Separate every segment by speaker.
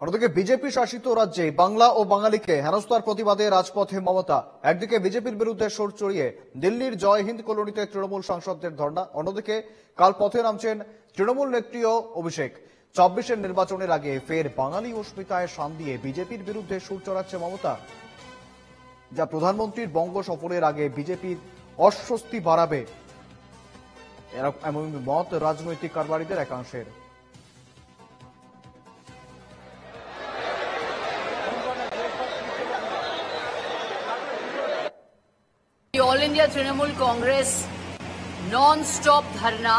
Speaker 1: অন্যদিকে বিজেপি শাসিত রাজ্যে বাংলা ও বাঙালিকে হেনস্থার প্রতিবাদে রাজপথে মমতা। একদিকে বিজেপির বিরুদ্ধে সোর চড়িয়ে দিল্লির জয় হিন্দ কলোনিতে তৃণমূল সাংসদদের ধর্ণা, অন্যদিকে কাল পথে নামছেন তৃণমূল নেত্রী অভিষেক। ২৪-এর নির্বাচনের আগে ফের বাঙালি অস্মিতায় শান দিয়ে বিজেপির বিরুদ্ধে সুর চড়াচ্ছে মমতা, যা প্রধানমন্ত্রীর বঙ্গ সফরের আগে বিজেপির অস্বস্তি বাড়াবে, এমন মত রাজনৈতিক কারবারিদের একাংশের।
Speaker 2: The All India Trinamool Congress non-stop dharna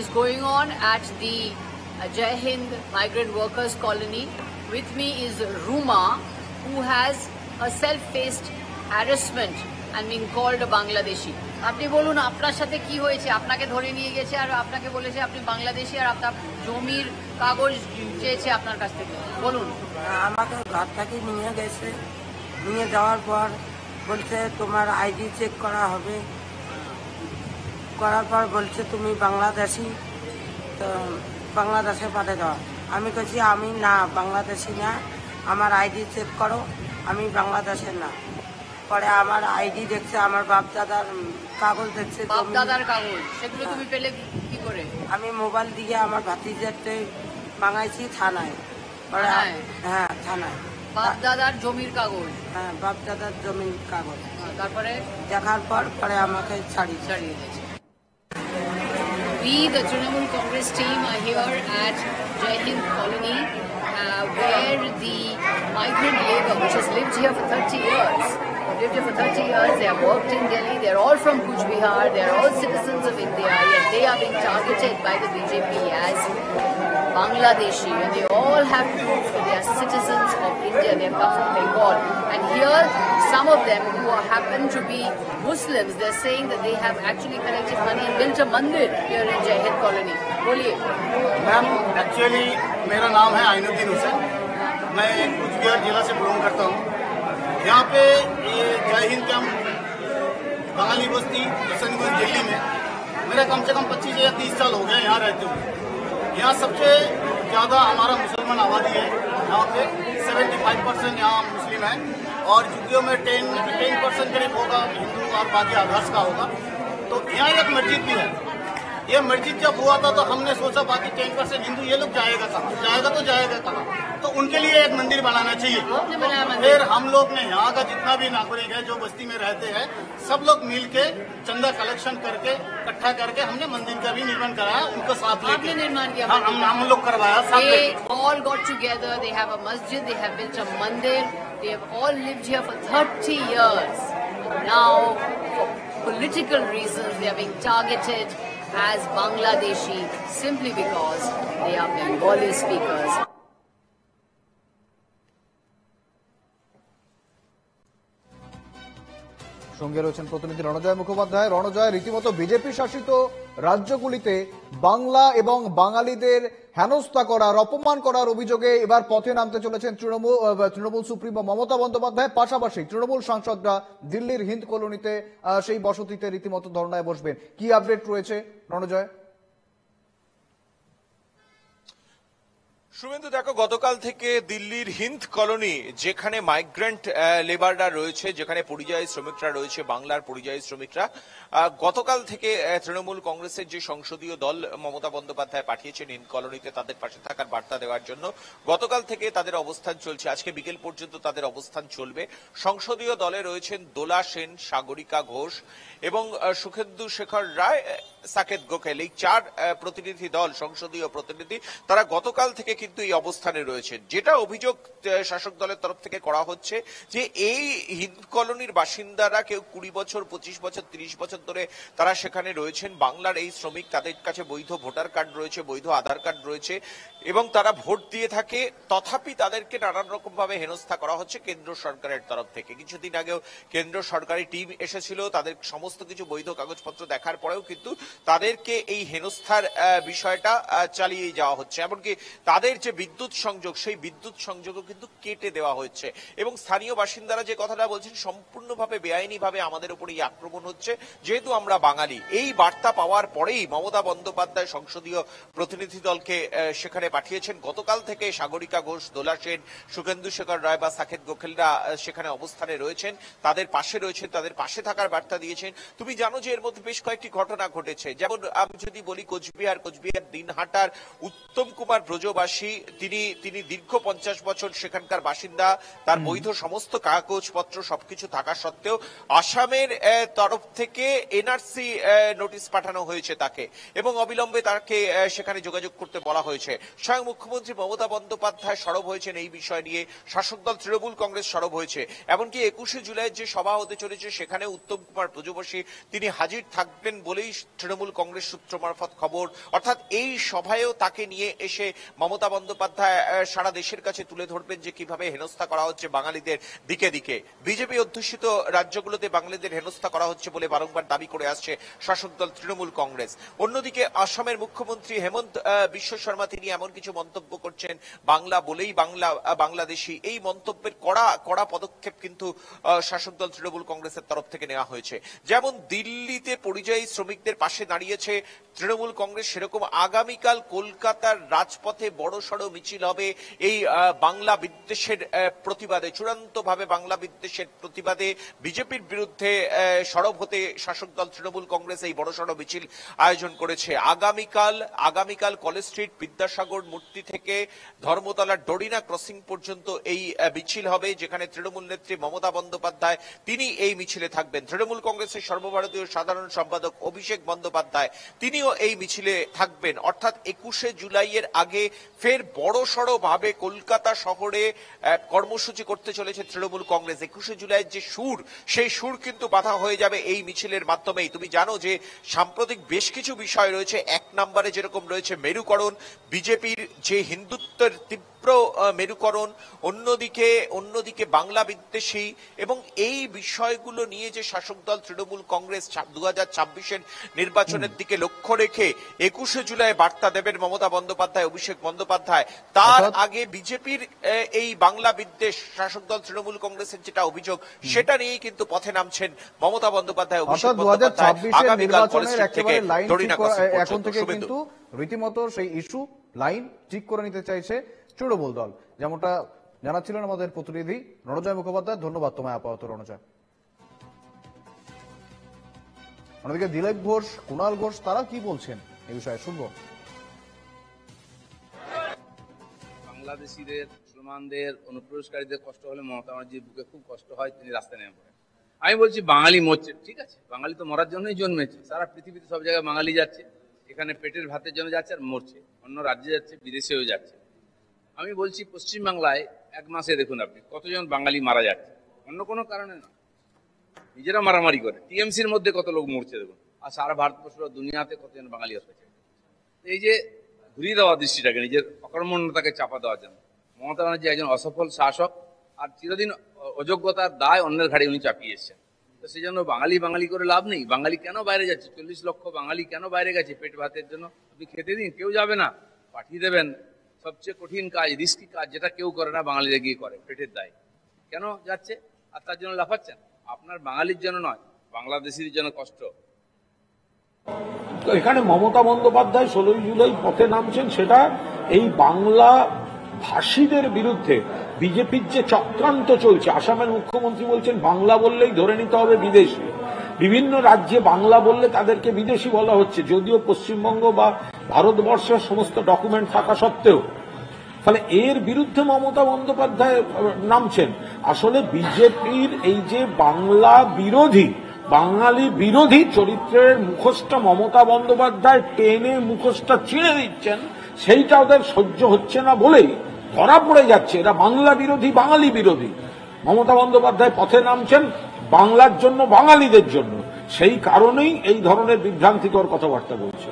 Speaker 2: is going on at the Jai Hind Migrant Workers Colony. With me is Ruma, who has a self-faced harassment and being called a Bangladeshi. আপনি বলুন আপনার সাথে কি হয়েছে? আপনাকে ধরে নিয়ে গেছে আর আপনাকে বলেছে আপনি বাংলাদেশি আর আপনার জমির কাগজ চেয়েছে আপনার কাছ থেকে। বলুন।
Speaker 3: আমাকে ঘর থেকে নিয়ে গেছে, নিয়ে যাওয়ার পর বলছে তোমার আইডি চেক করা হবে, করার পর বলছে তুমি বাংলাদেশি, তো বাংলাদেশে পাঠিয়ে দেওয়া। আমি বলছি আমি না বাংলাদেশি না, আমার আইডি চেক করো, আমি বাংলাদেশের না। পরে আমার আইডি দেখছে, আমার বাপ দাদার কাগজ দেখছে।
Speaker 2: বাপ দাদার কাগজ সেগুলো তুমি পেলে কি করে?
Speaker 3: আমি মোবাইল দিয়ে আমার ভাতিজাতে মাঙাইছি থানায়। পরে হ্যাঁ থানায়
Speaker 2: বাপ দাদার জমির কাগজ।
Speaker 3: হ্যাঁ বাপ দাদার জমির কাগজ।
Speaker 2: তারপরে
Speaker 3: দেখার পর পরে আমাকে ছাড়িয়ে
Speaker 2: দিয়েছে। We, the Trinamool Congress team, are here at Jai Hind Colony, where the migrant labour, which has lived here for 30 years, they have worked in Delhi, they are all from Kuch Bihar, they are all citizens of India, yet they are being targeted by the BJP as Bangladeshi, and they all have proof that they are citizens of India, they have come from Bengal. And here, some of them who happen to be Muslims, they are saying that they have actually collected money and built a mandir here in Jai Hind Colony. बोलिए
Speaker 4: ma'am, actually मेरा नाम है आइनुद्दीन हुसैन, मैं कुछ बिहार जिला से belong करता हूँ। यहाँ पे ये जय हिंद कैंप बंगाली बस्ती किशनगंज दिल्ली में मेरा कम से कम 25 या 30 साल हो गए यहाँ रहते हुए। यहाँ सबसे ज़्यादा हमारा मुसलमान आबादी है। यहाँ पे 75% यहाँ मुस्लिम है और यूपीओ में 10% करीब होगा हिंदू और बाकी अदर्स का होगा। तो यहाँ एक मस्जिद भी है। ये मस्जिद जब हुआ था तो हमने सोचा बाकी 10% हिंदू ये लोग जाएगा कहाँ, तो उनके लिए एक मंदिर बनाना चाहिए। फिर हम लोग ने यहाँ का जितना भी नागरिक है जो बस्ती में रहते हैं सब लोग मिल के चंदा कलेक्शन करके इकट्ठा करके हमने मंदिर का भी निर्माण कराया, उनको साथ लेके
Speaker 2: निर्माण किया।
Speaker 4: हम लोग करवाया साथ
Speaker 2: लेके। All got together, they have a masjid, they have built a mandir, they have all lived here for 30 years. Now, for political reasons, they are being targeted as Bangladeshi simply because they are Bengali speakers.
Speaker 1: সঙ্গে রয়েছেন প্রতিনিধি রণজয় মুখোপাধ্যায়। রণজয়, রীতিমতো BJP শাসিত রাজ্যগুলিতে বাংলা এবং বাঙালিদের হেনস্থা করার, অপমান করার অভিযোগে এবার পথে নামতে চলেছেন তৃণমূল সুপ্রিমো মমতা বন্দ্যোপাধ্যায়। পাশাপাশি তৃণমূল সাংসদরা দিল্লির হিন্দ কলোনিতে সেই বসতিতে রীতিমতো ধর্নায় বসবেন। কি আপডেট রয়েছে রণজয়?
Speaker 5: শুভেন্দু, দেখো, গতকাল থেকে দিল্লির হিন্দ কলোনি, যেখানে মাইগ্রেন্ট লেবাররা রয়েছে, যেখানে পরিযায়ী শ্রমিকরা রয়েছে, বাংলার পরিযায়ী শ্রমিকরা, গতকাল থেকে তৃণমূল কংগ্রেসের যে সংসদীয় দল মমতা বন্দ্যোপাধ্যায় পাঠিয়েছেন হিন্দ কলোনিতে তাদের পাশে থাকার বার্তা দেওয়ার জন্য, গতকাল থেকে তাদের অবস্থান চলছে। আজকে বিকেল পর্যন্ত তাদের অবস্থান চলবে। সংসদীয় দলে রয়েছেন দোলা সেন, সাগরিকা ঘোষ এবং সুখেন্দু শেখর রায়, সাকেত গোখেল, এই 4 প্রতিনিধি দল, সংসদীয় প্রতিনিধি, তারা গতকাল থেকে কিন্তু এই অবস্থানে রয়েছেন। যেটা অভিযোগ শাসক দলের তরফ থেকে করা হচ্ছে যে এই হিন্দ কলোনির বাসিন্দারা কেউ 20 বছর, 25 বছর, 30 বছর ধরে তারা সেখানে রয়েছেন। বাংলার এই শ্রমিক, তাদের কাছে বৈধ ভোটার কার্ড রয়েছে, বৈধ আধার কার্ড রয়েছে এবং তারা ভোট দিয়ে থাকে, তথাপি তাদেরকে নানান রকম ভাবে হেনস্থা করা হচ্ছে কেন্দ্র সরকারের তরফ থেকে। কিছুদিন আগেও কেন্দ্র সরকারি টিম এসেছিল, তাদের সমস্ত কিছু বৈধ কাগজপত্র দেখার পরেও কিন্তু তাদেরকে এই হেনস্থার বিষয়টা চালিয়ে যাওয়া হচ্ছে। এমনকি তাদের তাদের যে বিদ্যুৎ সংযোগ, সেই বিদ্যুৎ সংযোগও কিন্তু কেটে দেওয়া হচ্ছে এবং স্থানীয় বাসিন্দারা যে কথাটা বলছেন সম্পূর্ণভাবে বেআইনিভাবে আমাদের উপর এই আক্রমণ হচ্ছে যেহেতু আমরা বাঙালি। এই বার্তা পাওয়ার পরেই মমতা বন্দ্যোপাধ্যায় সংসদীয় প্রতিনিধি দলকে সেখানে পাঠিয়েছেন। গতকাল থেকে সাগরিকা ঘোষ, দোলা সেন, শুভেন্দু শেখর রায় বা সাকেত গোখেলরা সেখানে অবস্থানে রয়েছেন, তাদের পাশে রয়েছেন, তাদের পাশে থাকার বার্তা দিয়েছেন। তুমি জানো যে এর মধ্যে বেশ কয়েকটি ঘটনা ঘটেছে, যেমন আমি যদি বলি কোচবিহার দিনহাটার উত্তম কুমার ব্রজবাসী, তিনি দীর্ঘ 50 বছর সেখানকার বাসিন্দা, তার বৈধ সমস্ত কাগজপত্র সবকিছু থাকা সত্ত্বেও আসামের তরফ থেকে এনআরসি নোটিশ পাঠানো হয়েছে তাকে এবং অবিলম্বে তাকে সেখানে যোগাযোগ করতে বলা হয়েছে। স্বয়ং মুখ্যমন্ত্রী মমতা বন্দ্যোপাধ্যায় সরব হয়েছেন এই বিষয় নিয়ে, শাসক দল তৃণমূল কংগ্রেস সরব হয়েছে। এমনকি 21শে জুলাইয়ের যে সভা হতে চলেছে সেখানে উত্তম কুমার ব্রজবাসী তিনি হাজির থাকবেন বলেই তৃণমূল কংগ্রেস সূত্র মারফত খবর। অর্থাৎ এই সভায়ও তাকে নিয়ে এসে মমতা বন্দ্যোপাধ্যায় সারা দেশের কাছে তুলে ধরবেন যে কিভাবে হেনস্থা করা হচ্ছে বাঙালিদের দিকে দিকে। বিজেপি অধ্যুষিত রাজ্যগুলোতে বাঙালিদের হেনস্থা করা হচ্ছে বলে বারংবার দাবি করে আসছে শাসক দল তৃণমূল কংগ্রেস। অন্যদিকে আসামের মুখ্যমন্ত্রী হেমন্ত বিশ্ব শর্মা তিনি এমন কিছু মন্তব্য করছেন, বাংলা বলেই বাংলাদেশি। এই মন্তব্যের কড়া পদক্ষেপ কিন্তু শাসক দল তৃণমূল কংগ্রেসের তরফ থেকে নেওয়া হয়েছে। যেমন দিল্লিতে পরিযায়ী শ্রমিকদের পাশে দাঁড়িয়েছে তৃণমূল কংগ্রেস, সেরকম আগামীকাল কলকাতার রাজপথে বড়সড় মিছিল হবে এই বাংলা বিদ্বেষের প্রতিবাদে, চূড়ান্তভাবে বাংলা বিদ্বেষের প্রতিবাদে বিজেপির বিরুদ্ধে সরব হতে শাসক দল তৃণমূল কংগ্রেস এই বড়সড় মিছিল আয়োজন করেছে। আগামীকাল কলেজ স্ট্রিট, বিদ্যাসাগর মূর্তি থেকে ধর্মতলার ডরিনা ক্রসিং পর্যন্ত এই মিছিল হবে, যেখানে তৃণমূল নেত্রী মমতা বন্দ্যোপাধ্যায় তিনি এই মিছিলে থাকবেন। তৃণমূল কংগ্রেসের সর্বভারতীয় সাধারণ সম্পাদক অভিষেক বন্দ্যোপাধ্যায় তিনিও এই মিছিলে থাকবেন। অর্থাৎ 21শে জুলাইয়ের আগে ফের বড়সড় ভাবে কলকাতা শহরে কর্মসূচি করতে চলেছে তৃণমূল কংগ্রেস। 21শে জুলাইয়ের যে সুর, সেই সুর কিন্তু বাধা হয়ে যাবে এই মিছিলের মাধ্যমেই। তুমি জানো যে সাম্প্রতিক বেশ কিছু বিষয় রয়েছে। এক নম্বরে যেরকম রয়েছে মেরুকরণ, বিজেপির যে হিন্দুত্বের তীব্র মেরুকরণ, অন্যদিকে বাংলা বিদ্বেষী, এবং এই বিষয়গুলো নিয়ে যে শাসক দল তৃণমূল কংগ্রেস 2026-এর নির্বাচনের দিকে লক্ষ্য রেখে 21শে জুলাই বার্তা দেবেন মমতা বন্দ্যোপাধ্যায়, অভিষেক বন্দ্যোপাধ্যায়। তার আগে বিজেপির এই বাংলা বিদ্বেষ, শাসক দল তৃণমূল কংগ্রেসের যেটা অভিযোগ, সেটা নিয়েই কিন্তু পথে নামছেন মমতা বন্দ্যোপাধ্যায়, অভিষেক বন্দ্যোপাধ্যায়। আগামীকাল কলেজ স্ট্রিট থেকে ডরিনা ক্রসিং
Speaker 1: এখন থেকে
Speaker 5: পর্যন্ত
Speaker 1: কিন্তু রীতিমতো সেই ইস্যু লাইন ঠিক করে নিতে চাইছে তৃণমূল দল, যেমনটা জানাচ্ছিলেন আমাদের প্রতিনিধি রণজয় মুখোপাধ্যায়। ধন্যবাদ তোমায় আপাতত রণজয়। অন্যদিকে দিলীপ ঘোষ, কুণাল ঘোষ তারা কি বলছেন এই বিষয়ে শুনবো।
Speaker 6: বাংলাদেশিদের, মুসলমানদের, অনুপ্রবেশকারীদের কষ্ট হলে মমতা ব্যানার্জির বুকে খুব কষ্ট হয়, তিনি রাস্তায় নেমে পড়েন। আমি বলছি বাঙালি মরছে, ঠিক আছে, বাঙালি তো মরার জন্যই জন্মেছে। সারা পৃথিবীতে সব জায়গায় বাঙালি যাচ্ছে, এখানে পেটের ভাতের জন্য যাচ্ছে আর মরছে, অন্য রাজ্যে যাচ্ছে, বিদেশেও যাচ্ছে। আমি বলছি পশ্চিমবাংলায় 1 মাসে দেখুন আপনি কতজন বাঙালি মারা যাচ্ছে, অন্য কোনো কারণে না, নিজেরা মারামারি করে। টিএমসির মধ্যে কত লোক মরছে দেখুন, আর সারা ভারতবর্ষ দুনিয়াতে কতজন বাঙালি হচ্ছে। এই যে ঘুরিয়ে দেওয়া দৃষ্টিটাকে, নিজের অকর্মণ্যতাকে চাপা দেওয়ার জন্য মমতা ব্যানার্জি একজন অসফল শাসক, আর চিরদিন অযোগ্যতার দায় অন্যের ঘাড়ে উনি চাপিয়ে এসছেন। তো সেই জন্য বাঙালি করে লাভ নেই। বাঙালি কেন বাইরে যাচ্ছে? 40 লক্ষ বাঙালি কেন বাইরে গেছে? পেট ভাতের জন্য। আপনি খেতে দিন, কেউ যাবে না, পাঠিয়ে দেবেন। সবচেয়ে কঠিন কাজ, রিস্কি কাজ, যেটা কেউ করে না, বাঙালিরা গিয়ে করে, পেটের দায়। কেন যাচ্ছে? আর তার জন্য লাফাচ্ছেন? আপনার বাঙালির জন্য নয়, বাংলাদেশির জন্য কষ্ট।
Speaker 7: এখানে মমতা বন্দ্যোপাধ্যায় 16 জুলাই পথে নামছেন, সেটা এই বাংলা ভাষীদের বিরুদ্ধে বিজেপির যে চক্রান্ত চলছে। আসামের মুখ্যমন্ত্রী বলছেন বাংলা বললেই ধরে নিতে হবে বিদেশি, বিভিন্ন রাজ্যে বাংলা বললে তাদেরকে বিদেশি বলা হচ্ছে, যদিও পশ্চিমবঙ্গ বা ভারতবর্ষের সমস্ত ডকুমেন্ট থাকা সত্ত্বেও। ফলে এর বিরুদ্ধে মমতা বন্দ্যোপাধ্যায় নামছেন। আসলে বিজেপির এই যে বাংলা বিরোধী, বাঙালি বিরোধী চরিত্রের মুখোশটা মমতা বন্দ্যোপাধ্যায় টেনে মুখোশটা ছিঁড়ে দিচ্ছেন, সেইটা ওদের সহ্য হচ্ছে না বলেই ধরা পড়ে যাচ্ছে এরা বাংলা বিরোধী, বাঙালি বিরোধী। মমতা বন্দ্যোপাধ্যায় পথে নামছেন বাংলার জন্য, বাঙালিদের জন্য, সেই কারণেই এই ধরনের বিভ্রান্তিকর কথাবার্তা বলছে।